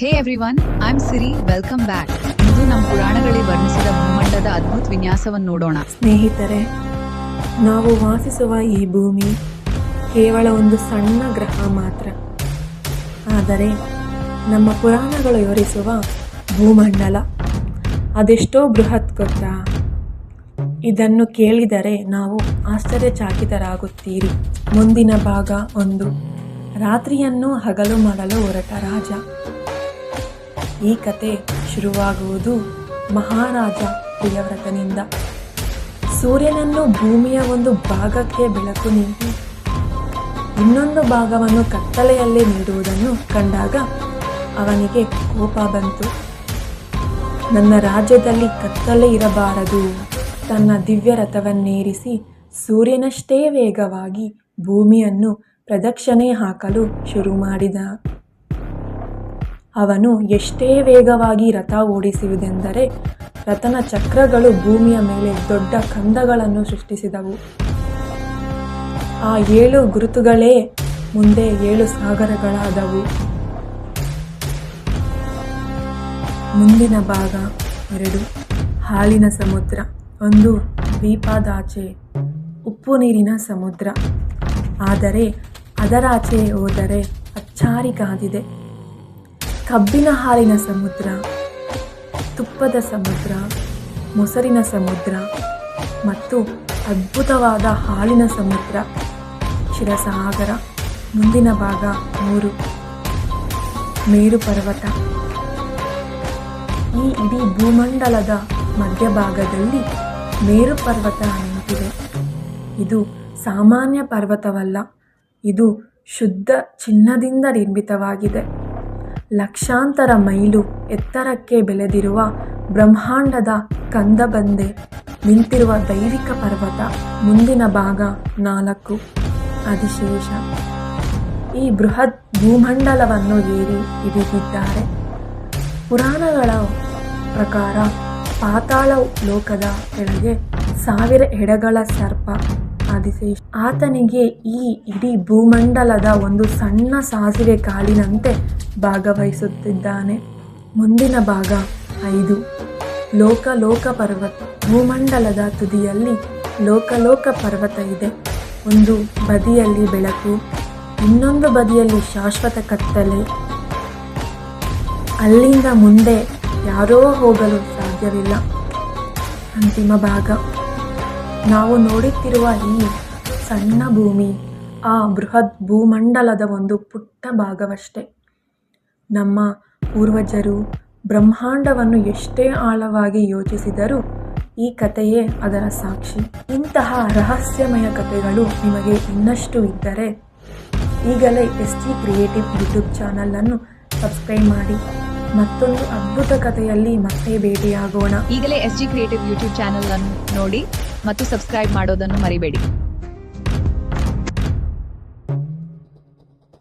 Hey everyone, I am Siri. Welcome back. ಇಂದು ನಮ್ಮ ಪುರಾಣಗಳಲ್ಲಿ ವರ್ಣಿಸಿದ ಭೂಮಂಡಲದ ಅದ್ಭುತ ವಿನ್ಯಾಸವನ್ನು ನೋಡೋಣ. ಸ್ನೇಹಿತರೆ, ನಾವು ವಾಸಿಸುವ ಈ ಭೂಮಿ ಕೇವಲ ಒಂದು ಸಣ್ಣ ಗ್ರಹ ಮಾತ್ರ. ಆದರೆ ನಮ್ಮ ಪುರಾಣಗಳು ವಿವರಿಸುವ ಭೂಮಂಡಲ ಅದೆಷ್ಟೋ ಬೃಹತ್ ಗೊತ್ತಾ? ಇದನ್ನು ಕೇಳಿದರೆ ನಾವು ಆಶ್ಚರ್ಯಚಕಿತರಾಗುತ್ತೀರಿ. ಮುಂದಿನ ಭಾಗ 1. ರಾತ್ರಿಯನ್ನು ಹಗಲು ಮಾಡಲು ಹೊರಟ ರಾಜ. ಈ ಕತೆ ಶುರುವಾಗುವುದು ಮಹಾರಾಜ ಪ್ರಿಯವ್ರತನಿಂದ. ಸೂರ್ಯನನ್ನು ಭೂಮಿಯ ಒಂದು ಭಾಗಕ್ಕೆ ಬೆಳಕು ನೀಡಿ ಇನ್ನೊಂದು ಭಾಗವನ್ನು ಕತ್ತಲೆಯಲ್ಲೇ ನೀಡುವುದನ್ನು ಕಂಡಾಗ ಅವನಿಗೆ ಕೋಪ ಬಂತು. ನನ್ನ ರಾಜ್ಯದಲ್ಲಿ ಕತ್ತಲೆ ಇರಬಾರದು. ತನ್ನ ದಿವ್ಯ ರಥವನ್ನೇರಿಸಿ ಸೂರ್ಯನಷ್ಟೇ ವೇಗವಾಗಿ ಭೂಮಿಯನ್ನು ಪ್ರದಕ್ಷಿಣೆ ಹಾಕಲು ಶುರು ಮಾಡಿದ. ಅವನು ಎಷ್ಟೇ ವೇಗವಾಗಿ ರಥ ಓಡಿಸುವುದೆಂದರೆ ರಥನ ಚಕ್ರಗಳು ಭೂಮಿಯ ಮೇಲೆ ದೊಡ್ಡ ಕಂದಗಳನ್ನು ಸೃಷ್ಟಿಸಿದವು. ಆ 7 ಗುರುತುಗಳೇ ಮುಂದೆ 7 ಸಾಗರಗಳಾದವು. ಮುಂದಿನ ಭಾಗ 2. ಹಾಲಿನ ಸಮುದ್ರ. ಒಂದು ದ್ವೀಪದಾಚೆ ಉಪ್ಪು ನೀರಿನ ಸಮುದ್ರ. ಆದರೆ ಅದರಾಚೆ ಹೋದರೆ ಅಚ್ಚಾರಿ ಕಾದಿದೆ. ಕಬ್ಬಿನ ಹಾಲಿನ ಸಮುದ್ರ, ತುಪ್ಪದ ಸಮುದ್ರ, ಮೊಸರಿನ ಸಮುದ್ರ ಮತ್ತು ಅದ್ಭುತವಾದ ಹಾಲಿನ ಸಮುದ್ರ ಕ್ಷೀರಸಾಗರ. ಮುಂದಿನ ಭಾಗ 3. ಮೇರು ಪರ್ವತ. ಈ ಇಡೀ ಭೂಮಂಡಲದ ಮಧ್ಯಭಾಗದಲ್ಲಿ ಮೇರು ಪರ್ವತ ನಿಂತಿದೆ. ಇದು ಸಾಮಾನ್ಯ ಪರ್ವತವಲ್ಲ, ಇದು ಶುದ್ಧ ಚಿನ್ನದಿಂದ ನಿರ್ಮಿತವಾಗಿದೆ. ಲಕ್ಷಾಂತರ ಮೈಲು ಎತ್ತರಕ್ಕೆ ಬೆಳೆದಿರುವ ಬ್ರಹ್ಮಾಂಡದ ಕಂದಬಂದೆ ನಿಂತಿರುವ ದೈವಿಕ ಪರ್ವತ. ಮುಂದಿನ ಭಾಗ 4. ಆದಿಶೇಷ. ಈ ಬೃಹತ್ ಭೂಮಂಡಲವನ್ನು ಏರಿ ಹಿಡಿದಿದ್ದಾರೆ. ಪುರಾಣಗಳ ಪ್ರಕಾರ ಪಾತಾಳ ಲೋಕದ ಕೆಳಗೆ 1000 ಹೆಡೆಗಳ ಸರ್ಪ ಆದಿಶೇಷ. ಆತನಿಗೆ ಈ ಇಡೀ ಭೂಮಂಡಲದ ಒಂದು ಸಣ್ಣ ಸಾಸಿವೆ ಕಾಲಿನಂತೆ ಭಾಗವಹಿಸುತ್ತಿದ್ದಾನೆ. ಮುಂದಿನ ಭಾಗ 5. ಲೋಕ ಪರ್ವತ. ಭೂಮಂಡಲದ ತುದಿಯಲ್ಲಿ ಲೋಕ ಪರ್ವತ ಇದೆ. ಒಂದು ಬದಿಯಲ್ಲಿ ಬೆಳಕು, ಇನ್ನೊಂದು ಬದಿಯಲ್ಲಿ ಶಾಶ್ವತ ಕತ್ತಲೆ. ಅಲ್ಲಿಂದ ಮುಂದೆ ಯಾರೋ ಹೋಗಲು ಸಾಧ್ಯವಿಲ್ಲ. ಅಂತಿಮ ಭಾಗ. ನಾವು ನೋಡುತ್ತಿರುವ ಈ ಸಣ್ಣ ಭೂಮಿ ಆ ಬೃಹತ್ ಭೂಮಂಡಲದ ಒಂದು ಪುಟ್ಟ ಭಾಗವಷ್ಟೇ. ನಮ್ಮ ಪೂರ್ವಜರು ಬ್ರಹ್ಮಾಂಡವನ್ನು ಎಷ್ಟೇ ಆಳವಾಗಿ ಯೋಚಿಸಿದರೂ ಈ ಕಥೆಯೇ ಅದರ ಸಾಕ್ಷಿ. ಇಂತಹ ರಹಸ್ಯಮಯ ಕಥೆಗಳು ನಿಮಗೆ ಇನ್ನಷ್ಟು ಇದ್ದರೆ ಈಗಲೇ SG ಕ್ರಿಯೇಟಿವ್ ಯೂಟ್ಯೂಬ್ ಚಾನಲನ್ನು ಸಬ್ಸ್ಕ್ರೈಬ್ ಮಾಡಿ. ಮತ್ತೊಂದು ಅದ್ಭುತ ಕಥೆಯಲ್ಲಿ ಮತ್ತೆ ಭೇಟಿಯಾಗೋಣ. ಈಗಲೇ SG ಕ್ರಿಯೇಟಿವ್ ಯೂಟ್ಯೂಬ್ ಚಾನಲ್ ಅನ್ನು ನೋಡಿ ಮತ್ತು ಸಬ್ಸ್ಕ್ರೈಬ್ ಮಾಡೋದನ್ನು ಮರಿಬೇಡಿ.